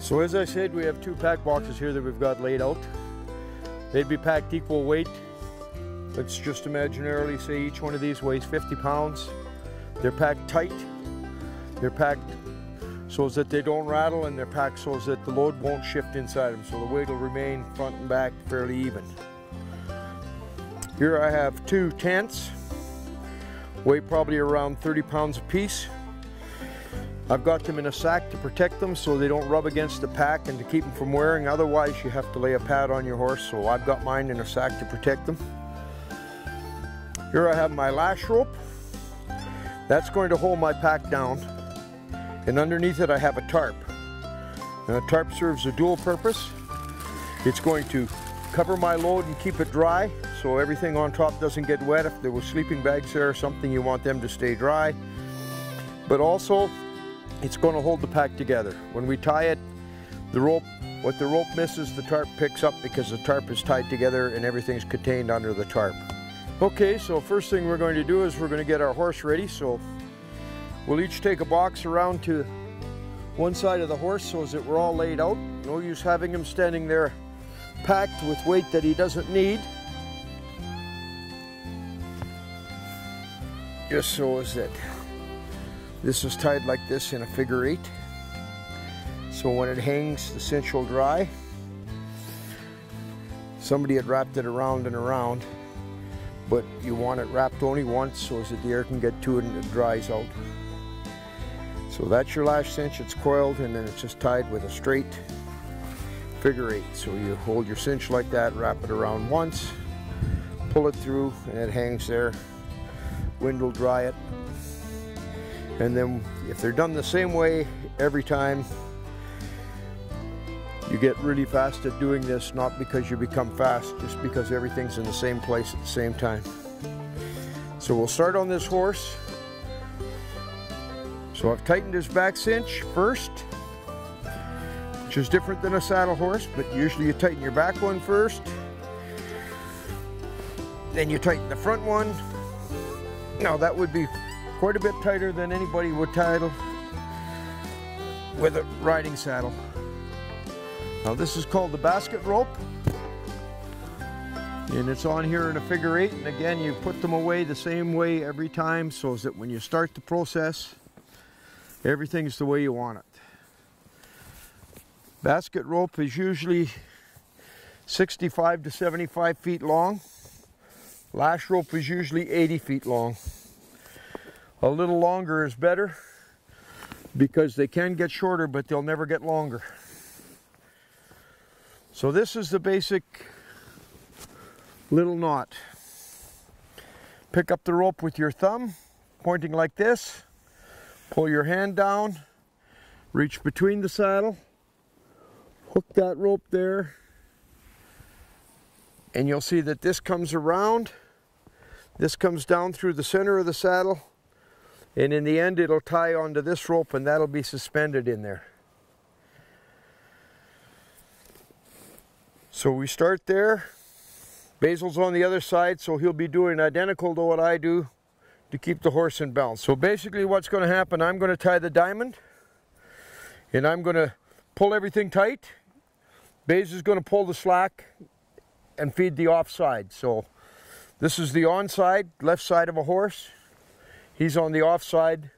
So as I said, we have two pack boxes here that we've got laid out. They'd be packed equal weight. Let's just imaginarily say each one of these weighs 50 pounds. They're packed tight. They're packed so that they don't rattle, and they're packed so that the load won't shift inside them, so the weight will remain front and back fairly even. Here I have two tents, weigh probably around 30 pounds a piece. I've got them in a sack to protect them so they don't rub against the pack and to keep them from wearing. Otherwise you have to lay a pad on your horse, so I've got mine in a sack to protect them. Here I have my lash rope. That's going to hold my pack down, and underneath it I have a tarp. And a tarp serves a dual purpose. It's going to cover my load and keep it dry so everything on top doesn't get wet. If there were sleeping bags there or something, you want them to stay dry. But also it's going to hold the pack together. When we tie it, the rope, what the rope misses, the tarp picks up, because the tarp is tied together and everything's contained under the tarp. Okay, so first thing we're going to do is we're going to get our horse ready. So we'll each take a box around to one side of the horse so that we're all laid out. No use having him standing there packed with weight that he doesn't need. Just so as that this is tied like this in a figure 8. So when it hangs, the cinch will dry. Somebody had wrapped it around and around, but you want it wrapped only once so that the air can get to it and it dries out. So that's your lash cinch. It's coiled and then it's just tied with a straight figure 8. So you hold your cinch like that, wrap it around once, pull it through, and it hangs there. Wind will dry it. And then if they're done the same way every time, you get really fast at doing this, not because you become fast, just because everything's in the same place at the same time. So we'll start on this horse. So I've tightened his back cinch first, which is different than a saddle horse, but usually you tighten your back one first, then you tighten the front one. Now that would be quite a bit tighter than anybody would title with a riding saddle. Now this is called the basket rope, and it's on here in a figure 8, and again you put them away the same way every time so that when you start the process, everything's the way you want it. Basket rope is usually 65 to 75 feet long. Lash rope is usually 80 feet long. A little longer is better because they can get shorter, but they'll never get longer. So this is the basic little knot. Pick up the rope with your thumb, pointing like this. Pull your hand down, reach between the saddle, hook that rope there, and you'll see that this comes around, this comes down through the center of the saddle, and in the end it'll tie onto this rope and that'll be suspended in there. So we start there. Basil's on the other side, so he'll be doing identical to what I do to keep the horse in balance. So basically what's going to happen, I'm going to tie the diamond and I'm going to pull everything tight. Basil is going to pull the slack and feed the offside. So this is the onside, left side of a horse. He's on the offside.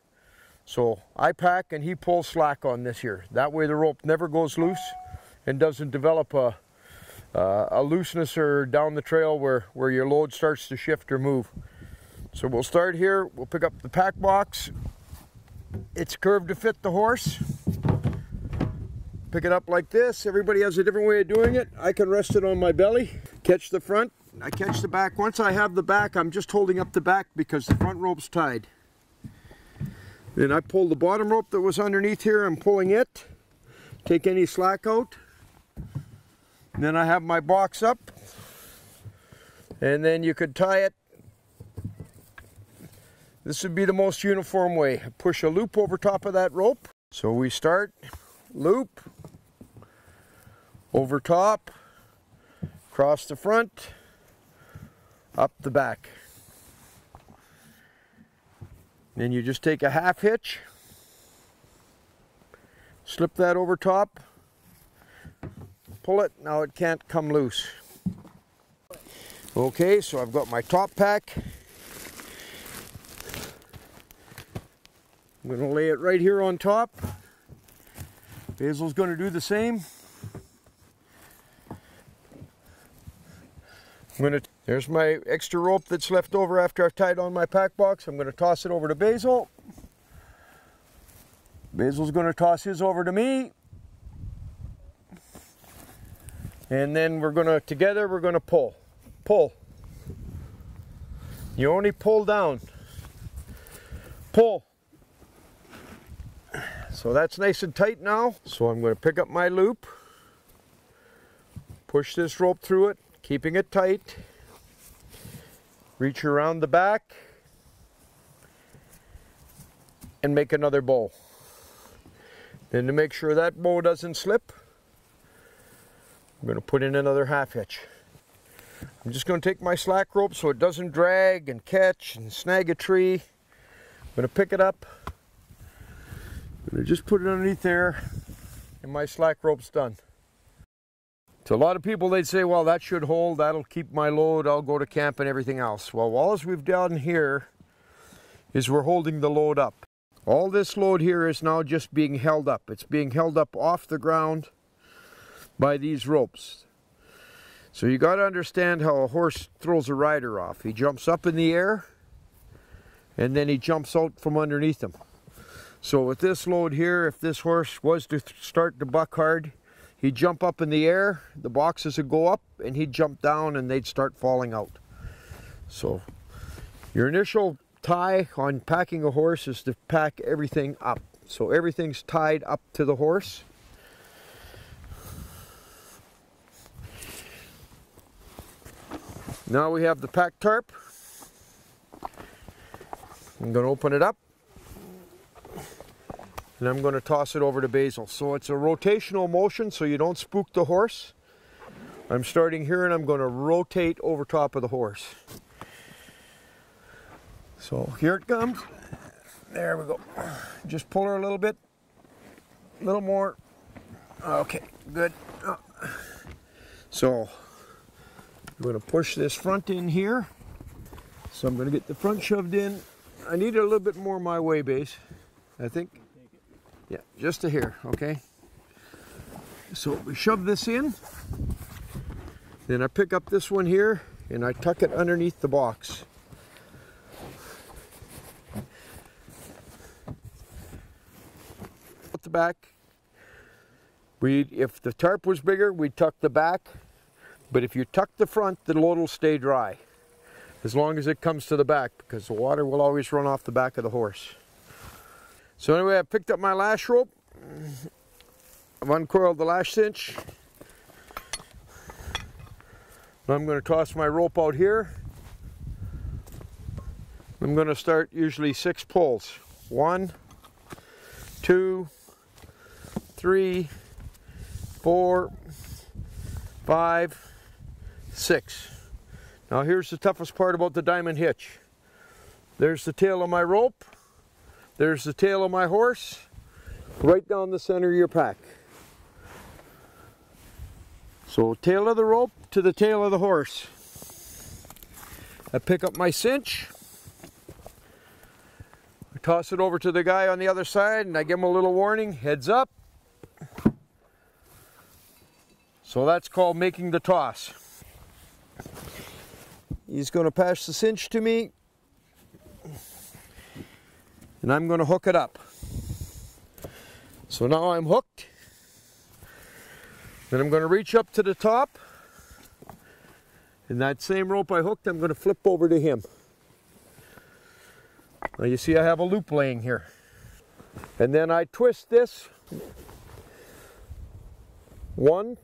So I pack and he pulls slack on this here. That way the rope never goes loose and doesn't develop a looseness or down the trail where your load starts to shift or move. So we'll start here. We'll pick up the pack box. It's curved to fit the horse. Pick it up like this. Everybody has a different way of doing it. I can rest it on my belly, catch the front, I catch the back. Once I have the back, I'm just holding up the back because the front rope's tied. Then I pull the bottom rope that was underneath here. I'm pulling it. Take any slack out. And then I have my box up. And then you could tie it. This would be the most uniform way. Push a loop over top of that rope. So we start, loop, over top, across the front, up the back. Then you just take a half hitch, slip that over top, pull it, now it can't come loose. Okay, so I've got my top pack. I'm going to lay it right here on top. Basil's going to do the same. There's my extra rope that's left over after I've tied on my pack box. I'm going to toss it over to Basil. Basil's going to toss his over to me. And then together we're going to pull. Pull. You only pull down. Pull. So that's nice and tight now. So I'm going to pick up my loop, push this rope through it, keeping it tight, reach around the back, and make another bow. Then to make sure that bow doesn't slip, I'm going to put in another half hitch. I'm just going to take my slack rope so it doesn't drag and catch and snag a tree. I'm going to pick it up. I'm going to just put it underneath there, and my slack rope's done. So a lot of people, they'd say, well, that should hold, that'll keep my load, I'll go to camp and everything else. Well, all we've done here is we're holding the load up. All this load here is now just being held up. It's being held up off the ground by these ropes. So you got to understand how a horse throws a rider off. He jumps up in the air, and then he jumps out from underneath him. So with this load here, if this horse was to start to buck hard, he'd jump up in the air, the boxes would go up, and he'd jump down and they'd start falling out. So your initial tie on packing a horse is to pack everything up. So everything's tied up to the horse. Now we have the pack tarp. I'm going to open it up. And I'm going to toss it over to Basil. So it's a rotational motion so you don't spook the horse. I'm starting here and I'm going to rotate over top of the horse. So here it comes. There we go. Just pull her a little bit. A little more. Okay, good. So I'm going to push this front in here. So I'm going to get the front shoved in. I need it a little bit more my way, Base, I think. Yeah, just to here, okay? So we shove this in, then I pick up this one here and I tuck it underneath the box. At the back, if the tarp was bigger, we'd tuck the back, but if you tuck the front, the load will stay dry as long as it comes to the back, because the water will always run off the back of the horse. So anyway, I picked up my lash rope, I've uncoiled the lash cinch. I'm going to toss my rope out here. I'm going to start usually 6 pulls. 1, 2, 3, 4, 5, 6. Now here's the toughest part about the diamond hitch. There's the tail of my rope. There's the tail of my horse, right down the center of your pack. So tail of the rope to the tail of the horse. I pick up my cinch, I toss it over to the guy on the other side and I give him a little warning, heads up. So that's called making the toss. He's going to pass the cinch to me. And I'm going to hook it up. So now I'm hooked. Then I'm going to reach up to the top. And that same rope I hooked, I'm going to flip over to him. Now you see I have a loop laying here. And then I twist this. 1.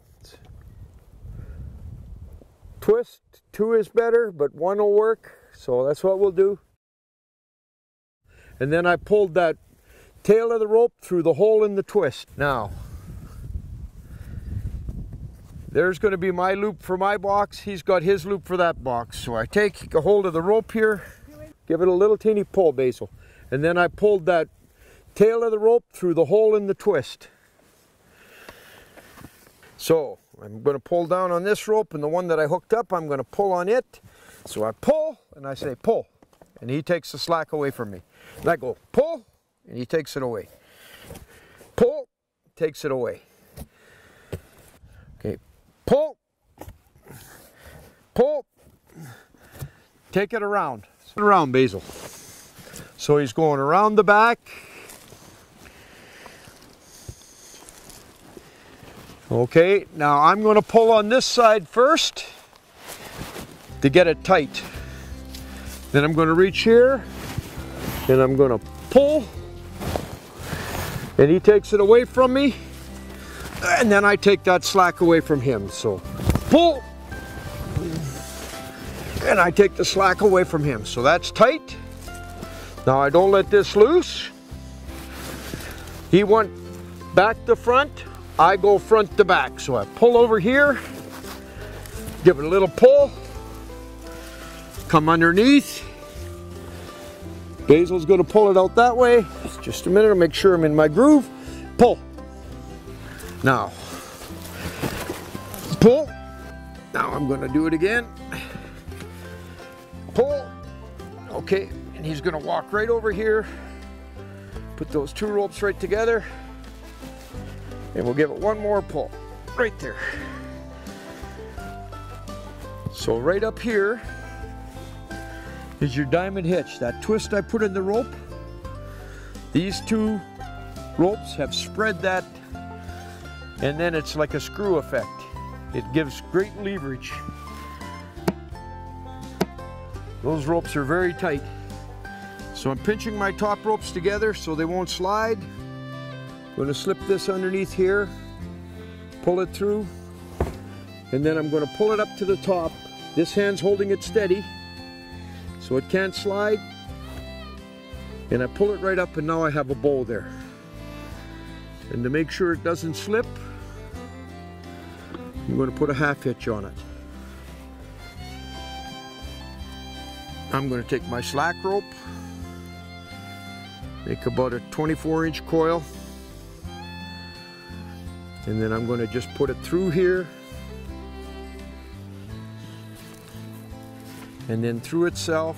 Twist. 2 is better, but 1 will work. So that's what we'll do. And then I pulled that tail of the rope through the hole in the twist. Now, there's going to be my loop for my box. He's got his loop for that box. So I take a hold of the rope here, give it a little teeny pull, Basil. And then I pulled that tail of the rope through the hole in the twist. So I'm going to pull down on this rope, and the one that I hooked up, I'm going to pull on it. So I pull, and I say pull, and he takes the slack away from me. And I go pull, and he takes it away. Pull, takes it away. Okay, pull, pull, take it around. Around, Basil. So he's going around the back. Okay, now I'm going to pull on this side first to get it tight. Then I'm going to reach here and I'm going to pull, and he takes it away from me, and then I take that slack away from him. So pull, and I take the slack away from him. So that's tight. Now I don't let this loose. He went back to front, I go front to back. So I pull over here, give it a little pull, come underneath. Basil's going to pull it out that way. Just a minute to make sure I'm in my groove. Pull. Now, pull. Now I'm going to do it again. Pull. Okay, and he's going to walk right over here. Put those two ropes right together. And we'll give it one more pull. Right there. So right up here is your diamond hitch. That twist I put in the rope, these two ropes have spread that, and then it's like a screw effect. It gives great leverage. Those ropes are very tight. So I'm pinching my top ropes together so they won't slide. I'm going to slip this underneath here, pull it through, and then I'm going to pull it up to the top. This hand's holding it steady so it can't slide, and I pull it right up, and now I have a bow there. And to make sure it doesn't slip, I'm going to put a half hitch on it. I'm going to take my slack rope, make about a 24-inch coil, and then I'm going to just put it through here, and then through itself,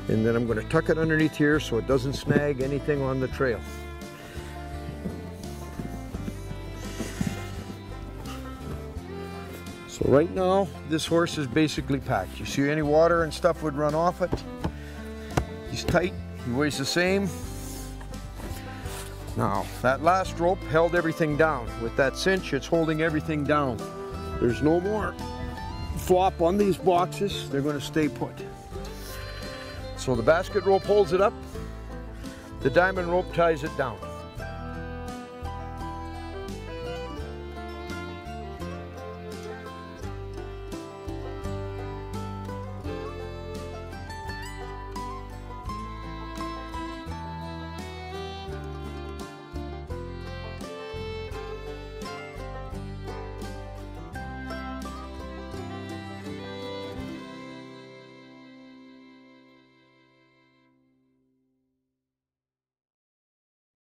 and then I'm going to tuck it underneath here so it doesn't snag anything on the trail. So right now this horse is basically packed. You see any water and stuff would run off it. He's tight, he weighs the same. Now that last rope held everything down. With that cinch, it's holding everything down. There's no more flop on these boxes. They're going to stay put. So the basket rope holds it up. The diamond rope ties it down.